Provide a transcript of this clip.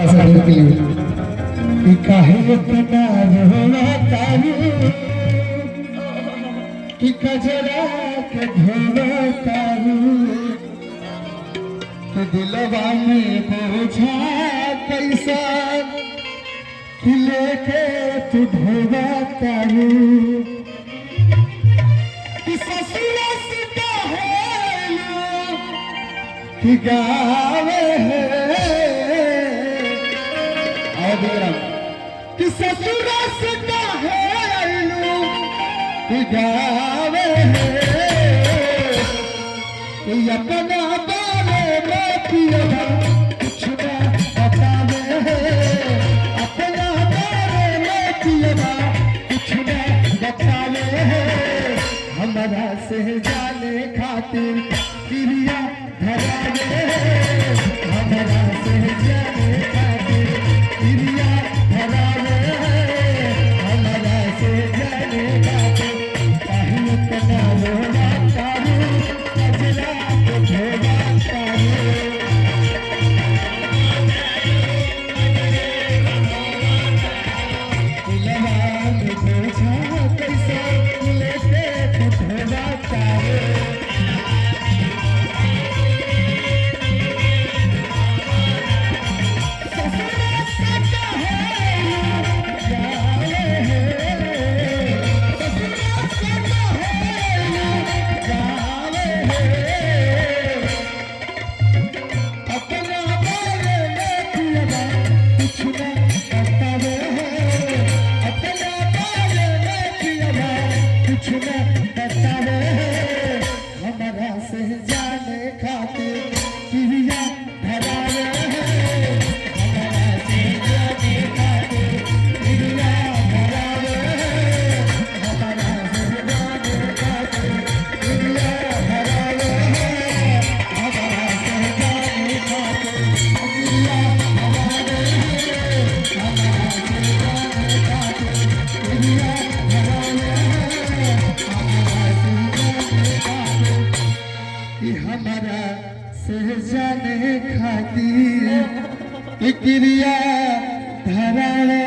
कि काहे इतना रोना तारू कि कजरा के धोना तारू कि दिलवा में बोझा कैसा कि लेके तू ढोवा तारू कि ससुर से कहेलू कि गावे है कि ससुर से कहेलू कि गावे है कि अपना बारे में पिया कुछ ना बतावे है अपना बारे में पिया कुछ ना बतावे है हमारा से जाने खातिर क्रिया धरावे है हमारा से जाने खातिर क्रिया धरावे है हमारा से जाने खातिर काहे इतना रोना तारू कजरा के धोना तारू दिलवा में बोझा कैसे लेके तू धोना तारू हमारा से जाने खातिर क्रिया धरावे है हमारा से जाने खातिर क्रिया धरावे है हमारा से जाने खातिर क्रिया धरावे है हमारा से जाने खातिर क्रिया धरावे है हमारा से जाने खातिर क्रिया धरावे कि हमारा से जाने खातिर क्रिया धरावे